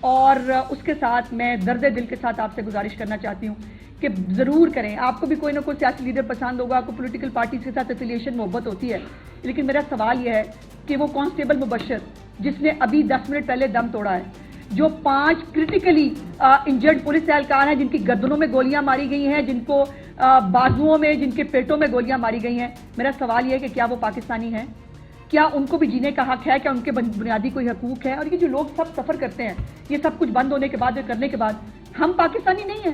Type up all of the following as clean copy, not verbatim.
اور اس کے ساتھ میں درد دل کے ساتھ آپ سے گزارش کرنا چاہتی ہوں کہ ضرور کریں. آپ کو بھی کوئی نہ کوئی سیاسی لیڈر پسند ہوگا, آپ کو پولیٹیکل پارٹیز کے ساتھ افیلیشن محبت ہوتی ہے, لیکن میرا سوال یہ ہے کہ وہ کانسٹیبل مبشر جس نے ابھی 10 منٹ پہلے دم توڑا ہے, جو 5 کرٹیکلی انجرڈ پولیس اہلکار ہیں جن کی گردنوں میں گولیاں ماری گئی ہیں, جن کو بازوؤں میں, جن کے پیٹوں میں گولیاں ماری گئی ہیں, میرا سوال یہ ہے کہ کیا وہ پاکستانی ہیں؟ کیا ان کو بھی جینے کا حق ہے؟ کیا ان کے بنیادی کوئی حقوق ہے؟ اور یہ جو لوگ سب سفر کرتے ہیں, یہ سب کچھ بند ہونے کے بعد, کرنے کے بعد, ہم پاکستانی نہیں ہیں.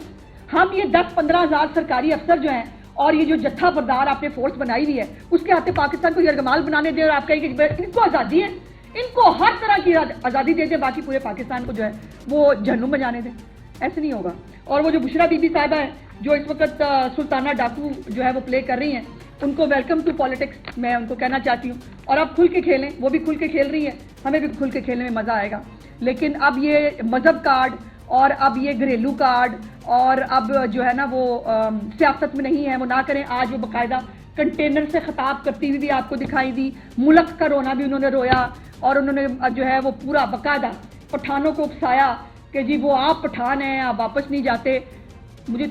ہم یہ 10-15 ہزار سرکاری افسر جو ہیں اور یہ جو جتھا بردار آپ نے فورس بنائی ہوئی ہے اس کے ہاتھ پاکستان کو یرغمال بنانے دیں اور آپ کہیں کہ ان کو آزادی ہے, ان کو ہر طرح کی آزادی دے دیں, باقی پورے پاکستان کو جو ہے وہ جہنم میں جانے دیں. ایسے نہیں ہوگا. اور وہ جو بشرا بی بی صاحبہ ہیں جو اس وقت سلطانہ ڈاکو جو ہے وہ پلے کر رہی ہیں, ان کو ویلکم ٹو پالیٹکس میں ان کو کہنا چاہتی ہوں. اور اب کھل کے کھیلیں, وہ بھی کھل کے کھیل رہی ہیں, ہمیں بھی کھل کے کھیلنے میں مزہ آئے گا. لیکن اب یہ مذہب کارڈ اور اب یہ گھریلو کارڈ اور اب جو ہے نا وہ سیاست میں نہیں ہے, وہ نہ کریں. آج وہ باقاعدہ کنٹینر سے خطاب کرتی ہوئی بھی آپ کو دکھائی دی, ملک کا رونا بھی انہوں نے رویا, اور انہوں نے جو ہے وہ پورا باقاعدہ پٹھانوں کو اکسایا کہ جی وہ آپ پٹھان ہیں, آپ واپس نہیں جاتے. مجھے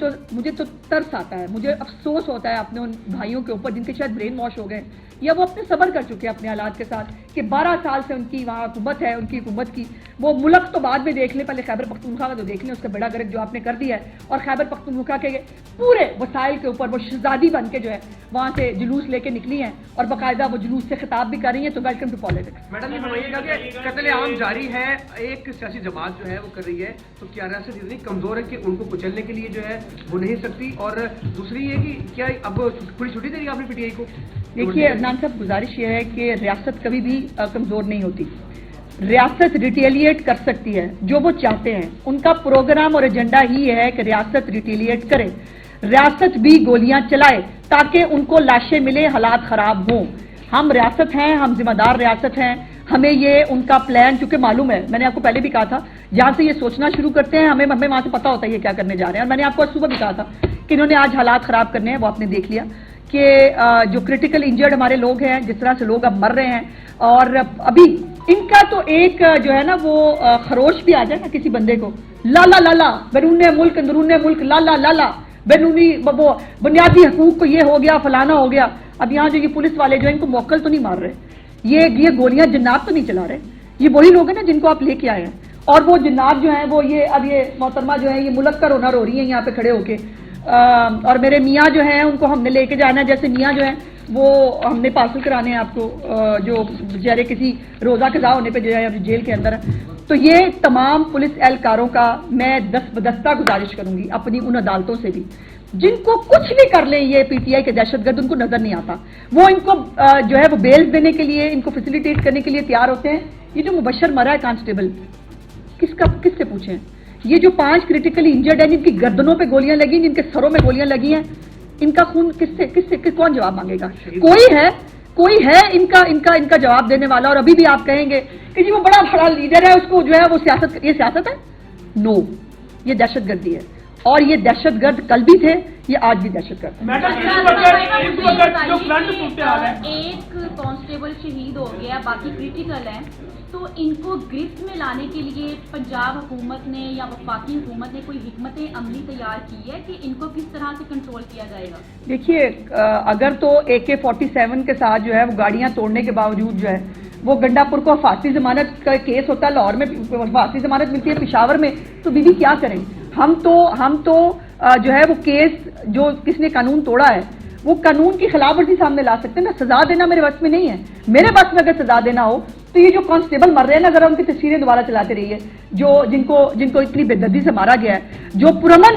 تو ترس آتا ہے, مجھے افسوس ہوتا ہے اپنے ان بھائیوں کے اوپر جن کے شاید برین واش ہو گئے یا وہ اپنے صبر کر چکے اپنے حالات کے ساتھ کہ 12 سال سے ان کی وہاں حکومت ہے, ان کی حکومت کی. وہ ملک تو بعد میں دیکھ لیں, پہلے خیبر پختونخوا کا تو دیکھ لیں, اس کا بیڑا گرک جو آپ نے کر دیا ہے. اور خیبر پختونخوا کے پورے وسائل کے اوپر وہ شہزادی بن کے جو ہے وہاں سے جلوس لے کے نکلی ہیں اور باقاعدہ وہ جلوس سے خطاب بھی کر رہی ہیں. تو ویلکم ٹو پالیٹکس. میڈم یہ بتائیے گا کہ قتل عام جاری ہے, ایک سیاسی جماعت جو ہے وہ کر رہی ہے, تو کیا ریاست اتنی کمزور ہے کہ ان کو کچلنے کے لیے جو ہے وہ نہیں سکتی؟ اور دوسری یہ کہ کیا اب پوری چھٹی دے رہی آپ نے پی ٹی آئی کو؟ دیکھیے عدنان صاحب, گزارش یہ ہے کہ ریاست کبھی بھی کمزور نہیں ہوتی. ریاست ریٹیلیٹ کر سکتی ہے جو وہ چاہتے ہیں. ان کا پروگرام اور ایجنڈا ہی ہے کہ ریاست ریٹیلیٹ کرے, ریاست بھی گولیاں چلائے تاکہ ان کو لاشیں ملے, حالات خراب ہوں. ہم ریاست ہیں, ہم ذمہ دار ریاست ہیں, ہمیں یہ ان کا پلان چونکہ معلوم ہے. میں نے آپ کو پہلے بھی کہا تھا, جہاں سے یہ سوچنا شروع کرتے ہیں ہمیں وہاں سے پتا ہوتا ہے یہ کیا کرنے جا رہے ہیں. اور میں نے آپ کو آج صبح بھی کہا تھا کہ انہوں نے آج حالات خراب کرنے ہیں, وہ آپ نے دیکھ لیا کہ جو کرٹیکل انجرڈ ہمارے لوگ ہیں, جس طرح سے لوگ اب مر رہے ہیں, اور ابھی ان کا تو ایک جو ہے نا وہ خروش بھی آ جائے نا کسی بندے کو, لالا لالا بیرون ملک اندرون ملک, لالا لالا بیرونی وہ بنیادی حقوق کو یہ ہو گیا, فلانا ہو گیا. اب یہاں جو یہ پولیس والے جو ہیں ان کو موکل تو نہیں مار رہے, یہ گولیاں جنات تو نہیں چلا رہے. یہ وہی لوگ ہیں نا جن کو آپ لے کے آئے ہیں, اور وہ جنات جو ہیں وہ یہ اب یہ محترمہ جو ہے یہ ملک کا رونا رو رہی ہیں یہاں پہ کھڑے ہو کے. اور میرے میاں جو ہیں ان کو ہم نے لے کے جانا ہے, جیسے میاں جو ہیں وہ ہم نے پارسل کرانے ہیں آپ کو, جو بیچارے کسی روزہ قضا ہونے پہ جو ہے جیل کے اندر ہیں. تو یہ تمام پولیس اہلکاروں کا میں دست بدستہ گزارش کروں گی اپنی ان عدالتوں سے بھی, جن کو کچھ بھی کر لیں یہ پی ٹی آئی کے دہشت گرد, ان کو نظر نہیں آتا. وہ ان کو جو ہے وہ بیل دینے کے لیے, ان کو فیسیلیٹیٹ کرنے کے لیے تیار ہوتے ہیں. یہ جو مبشر مرا ہے کانسٹیبل, کس سے پوچھیں؟ یہ جو 5 کرٹیکلی انجرڈ ہیں, جن کی گردنوں پہ گولیاں لگی, جن کے سروں میں گولیاں لگی ہیں, ان کا خون کون جواب مانگے گا؟ کوئی ہے ان کا جواب دینے والا؟ اور ابھی بھی آپ کہیں گے کہ جی وہ بڑا لیڈر ہے, اس کو جو ہے وہ یہ سیاست ہے. نو, یہ دہشت گردی ہے, اور یہ دہشت گرد کل بھی تھے, یہ آج بھی دہشت گرد ہے. ایک کانسٹیبل شہید ہو گیا, باقی کریٹیکل ہیں, تو ان کو گرفت میں لانے کے لیے پنجاب حکومت نے یا وفاقی حکومت نے کوئی حکمت عملی تیار کی ہے کہ ان کو کس طرح سے کنٹرول کیا جائے گا؟ دیکھیے, اگر تو AK-47 کے ساتھ جو ہے وہ گاڑیاں توڑنے کے باوجود جو ہے وہ گنڈا پور کو حفاظتی ضمانت کا کیس ہوتا ہے, لاہور میں حفاظتی ضمانت ملتی ہے, پشاور میں, تو بیوی کیا کریں؟ ہم تو جو ہے وہ کیس جو کس نے قانون توڑا ہے وہ قانون کی خلاف ورزی سامنے لا سکتے ہیں نا. سزا دینا میرے بس میں نہیں ہے. میرے بس میں اگر سزا دینا ہو تو یہ جو کانسٹیبل مر رہے ہیں نا, ذرا ان کی تصویریں دوبارہ چلاتے رہیے, جن کو اتنی بے دردی سے مارا گیا ہے, جو پرامن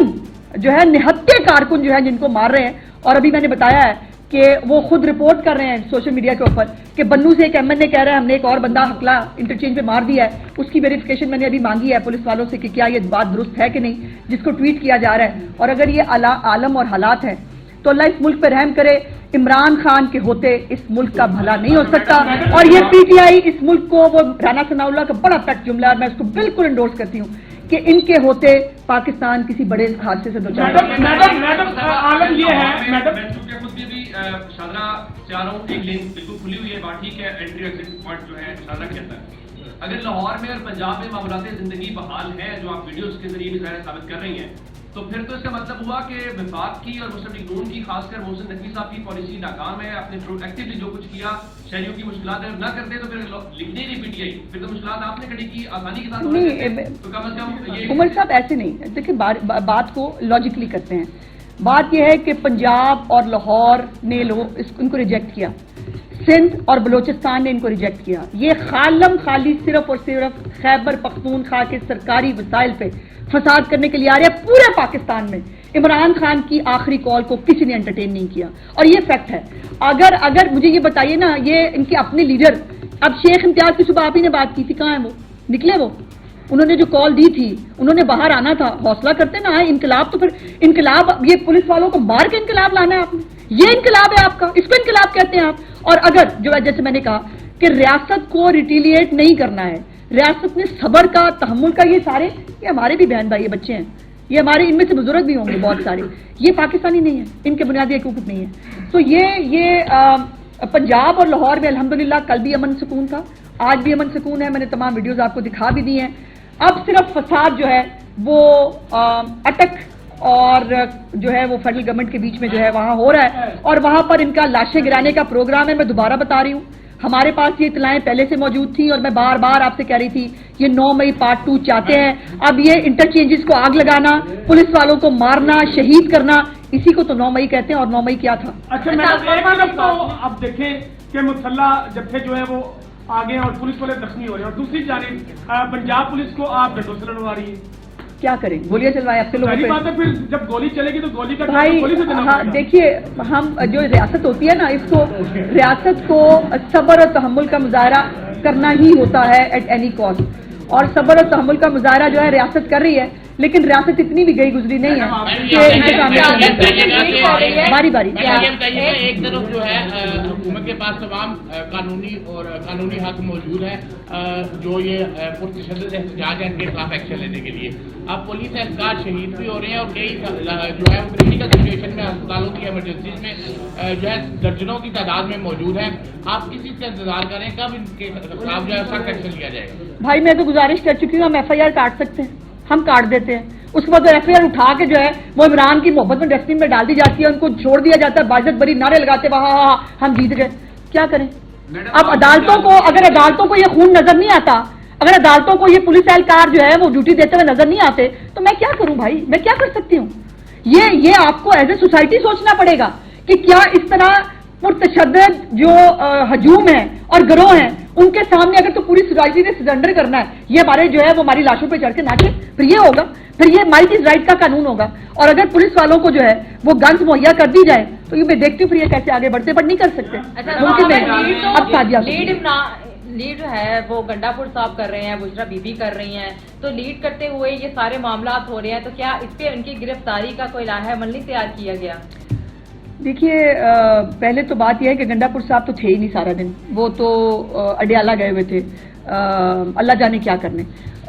جو ہے نہتے کارکن جو ہے جن کو مار رہے ہیں. اور ابھی میں نے بتایا ہے کہ وہ خود رپورٹ کر رہے ہیں سوشل میڈیا کے اوپر کہ بنو سے ایک MN کہہ رہا ہے ہم نے ایک اور بندہ حقلہ انٹرچینج پہ مار دیا ہے. اس کی ویریفیکیشن میں نے ابھی مانگی ہے پولیس والوں سے کہ کیا یہ بات درست ہے کہ نہیں, جس کو ٹویٹ کیا جا رہا ہے. اور اگر یہ عالم اور حالات ہیں تو اللہ اس ملک پہ رحم کرے. عمران خان کے ہوتے اس ملک کا بھلا نہیں ہو سکتا, اور یہ PTI اس ملک کو, وہ رانا ثناء اللہ کا بڑا پیک جملہ ہے, میں اس کو بالکل انڈورس کرتی ہوں کہ ان کے ہوتے پاکستان کسی بڑے حادثے سے دوچار ہے. شاہدرہ چاروں ایک لین بالکل کھلی ہوئی ہے, بات ٹھیک ہے, انٹری ایگزٹ پوائنٹ جو ہے شاہدرہ کے اندر, اگر لاہور میں اور پنجاب میں معاملات زندگی بحال ہیں جو آپ ویڈیوز کے ذریعے بھی ظاہر ثابت کر رہی ہیں، تو پھر تو اس کا مطلب ہوا کہ وفاق کی اور مسلم لیگ نون کی خاص کر محسن نقوی صاحب کی پالیسی ناکام ہے. آپ نے ایکٹیولی جو کچھ کیا شہریوں کی مشکلات نہ کرتے تو پھر لکھنے نہیں پی ٹی آئی، پھر تو مشکلات آپ نے کھڑی کی آسانی کے ساتھ. تو کم از کم یہ عمر صاحب ایسے نہیں دیکھیں، بات کو لاجکلی کرتے ہیں. بات یہ ہے کہ پنجاب اور لاہور نے ان کو ریجیکٹ کیا، سندھ اور بلوچستان نے ان کو ریجیکٹ کیا. یہ خالی صرف اور صرف خیبر پختونخوا کے سرکاری وسائل پہ فساد کرنے کے لیے آ رہے ہیں. پورے پاکستان میں عمران خان کی آخری کال کو کسی نے انٹرٹین نہیں کیا، اور یہ فیکٹ ہے. اگر مجھے یہ بتائیے نا، یہ ان کے اپنے لیڈر، اب شیخ امتیاز کی صبح آپ ہی نے بات کی تھی، کہاں ہیں وہ؟ نکلے وہ؟ انہوں نے جو کال دی تھی، انہوں نے باہر آنا تھا، حوصلہ کرتے نا آئے. انقلاب تو پھر انقلاب، یہ پولیس والوں کو مار کے انقلاب لانا ہے آپ نے، یہ انقلاب ہے آپ کا، اس کو انقلاب کہتے ہیں آپ. اور اگر جو ہے جیسے میں نے کہا کہ ریاست کو ریٹیلیٹ نہیں کرنا ہے، ریاست نے صبر کا، تحمل کا، یہ سارے یہ ہمارے بھی بہن بھائی بچے ہیں، یہ ہمارے ان میں سے بزرگ بھی ہوں گے بہت سارے، یہ پاکستانی نہیں ہیں، ان کے بنیادی حقوق نہیں ہیں. تو یہ پنجاب اور لاہور میں الحمدللہ کل بھی امن سکون تھا، آج بھی امن سکون ہے. میں نے تمام ویڈیوز آپ کو دکھا بھی دی ہیں. اب صرف فساد جو ہے وہ اٹک اور جو ہے وہ فیڈرل گورنمنٹ کے بیچ میں جو ہے وہاں ہو رہا ہے، اور وہاں پر ان کا لاشیں گرانے کا پروگرام ہے. میں دوبارہ بتا رہی ہوں، ہمارے پاس یہ اطلاعیں پہلے سے موجود تھیں، اور میں بار بار آپ سے کہہ رہی تھی یہ 9 مئی پارٹ 2 چاہتے ہیں. اب یہ انٹرچینجز کو آگ لگانا، پولیس والوں کو مارنا، شہید کرنا، اسی کو تو 9 مئی کہتے ہیں. اور 9 مئی کیا تھا؟ اچھا میں تو اب دیکھیں کہ مسلح جبھے جو ہے وہ آگے ہیں اور پولیس والے زخمی ہو رہے ہیں، اور دوسری جانب پنجاب پولیس کو آپ ڈنڈوں سے لڑوا رہی ہے. کیا کریں؟ گولیاں چلوائے اپنے لوگوں بات ہے، پھر جب گولی چلے گی تو گولی کا بھائی. گولی سے دینا ہاں پڑے گا. دیکھیے، ہم جو ریاست ہوتی ہے نا، اس کو ریاست کو صبر اور تحمل کا مظاہرہ کرنا ہی ہوتا ہے ایٹ اینی کاسٹ. اور صبر اور تحمل کا مظاہرہ جو ہے ریاست کر رہی ہے، لیکن ریاست اتنی بھی گئی گزری نہیں ہے کہ ان کے سامنے باری باری. ایک طرف جو ہے حکومت کے پاس تمام قانونی حق موجود ہے جو یہ پرتشدد احتجاج ہے ان کے خلاف ایکشن لینے کے لیے. اب پولیس اہلکار شہید بھی ہو رہے ہیں، اور کئی جو ہے کریٹیکل سچویشن میں ہسپتالوں کی ایمرجنسیز میں جو ہے درجنوں کی تعداد میں موجود ہیں. آپ کس چیز کا انتظار کریں، کب ان کے خلاف جو ہے سخت ایکشن لیا جائے گا؟ بھائی میں تو گزارش کر چکی ہوں، ہم ایف آئی آر کاٹ سکتے ہیں، ہم کاٹ دیتے ہیں. اس کے بعد ایف آئی آر اٹھا کے جو ہے وہ عمران کی محبت میں ڈسٹ بن میں ڈال دی جاتی ہے، ان کو چھوڑ دیا جاتا ہے، باعزت بری نعرے لگاتے وہاں ہم جیت گئے. کیا کریں؟ اب عدالتوں کو، اگر عدالتوں کو یہ خون نظر نہیں آتا، اگر عدالتوں کو یہ پولیس اہلکار جو ہے وہ ڈیوٹی دیتے ہوئے نظر نہیں آتے، تو میں کیا کروں بھائی؟ میں کیا کر سکتی ہوں؟ یہ آپ کو ایز اے سوسائٹی سوچنا پڑے گا کہ کیا اس طرح پرتشدد جو ہجوم ہیں اور گروہ ہیں ان کے سامنے اگر تو پوری سوسائٹی نے سرنڈر کرنا ہے، یہ ہمارے جو ہے وہ ہماری لاشوں پہ چڑھ کے ناچے، پھر یہ ہوگا، پھر یہ مائٹ از رائٹ کا قانون ہوگا. اور اگر پولیس والوں کو جو ہے وہ گنز مہیا کر دی جائے تو یہ میں دیکھتی ہوں پھر یہ کیسے آگے بڑھتے، بٹ نہیں کر سکتے. ممکن نہیں. اب سادیہ لیڈ ہے وہ گنڈا پور صاحب کر رہے ہیں، بشرا بی بی کر رہی ہیں، تو لیڈ کرتے ہوئے یہ سارے معاملات ہو رہے ہیں، تو کیا اس پہ ان کی گرفتاری کا کوئی لائحہ عمل تیار کیا گیا؟ دیکھیے، پہلے تو بات یہ ہے کہ گنڈا پور صاحب تو تھے ہی نہیں سارا دن، وہ تو اڈیالہ گئے ہوئے تھے اللہ جانے کیا کرنے.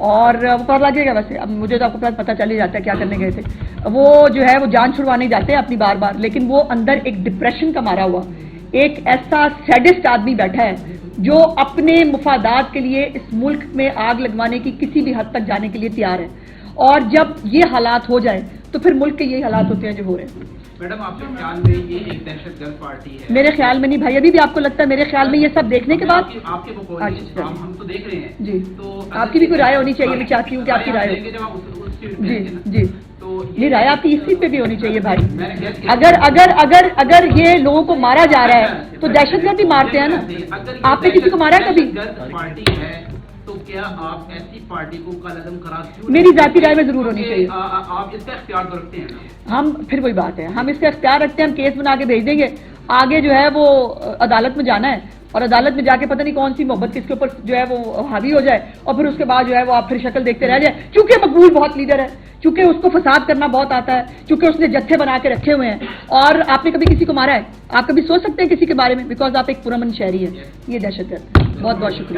اور وہ پتہ لگے گا ویسے، اب مجھے تو آپ کو پتہ چل ہی جاتا ہے کیا کرنے گئے تھے. وہ جو ہے وہ جان چھڑوانے جاتے ہیں اپنی بار بار، لیکن وہ اندر ایک ڈپریشن کا مارا ہوا ایک ایسا سیڈسٹ آدمی بیٹھا ہے جو اپنے مفادات کے لیے اس ملک میں آگ لگوانے کی کسی بھی حد تک جانے کے لیے تیار ہے. اور جب یہ حالات ہو جائے تو پھر ملک کے یہی حالات ہوتے ہیں جو ہو رہے ہیں. میڈم آپ کے خیال میں یہ ایک دہشت گرد پارٹی ہے؟ میرے خیال میں نہیں بھائی، ابھی بھی آپ کو لگتا ہے؟ میرے خیال میں یہ سب دیکھنے کے بعد آپ کے ہم تو دیکھ رہے ہیں جی، تو آپ کی بھی کوئی رائے ہونی چاہیے. میں چاہتی ہوں کہ آپ کی رائے ہو. جی جی، یہ رائے آپ کی اسی پہ بھی ہونی چاہیے بھائی. اگر یہ لوگوں کو مارا جا رہا ہے تو دہشت گرد ہی مارتے ہیں نا. آپ نے کسی کو مارا ہے کبھی؟ پارٹی ہے تو کیا آپ ایسی پارٹی کو قلعم قرار کیوں؟ میری ذاتی رائے میں ضرور ہونی چاہیے. آپ اس کا اختیار تو رکھتے ہیں؟ ہم پھر وہی بات ہے، ہم اس کا اختیار رکھتے ہیں، ہم کیس بنا کے بھیج دیں گے. آگے جو ہے وہ عدالت میں جانا ہے، اور عدالت میں جا کے پتہ نہیں کون سی محبت کس کے اوپر جو ہے وہ حاوی ہو جائے، اور پھر اس کے بعد جو ہے وہ آپ پھر شکل دیکھتے رہ جائیں. چونکہ مقبول بہت لیڈر ہے، چونکہ اس کو فساد کرنا بہت آتا ہے، چونکہ اس نے جتھے بنا کے رکھے ہوئے ہیں. اور آپ نے کبھی کسی کو مارا ہے؟ آپ کبھی سوچ سکتے ہیں کسی کے بارے میں؟ بیکاز آپ ایک پرامن شہری ہیں. یہ دہشت گرد. بہت بہت شکریہ.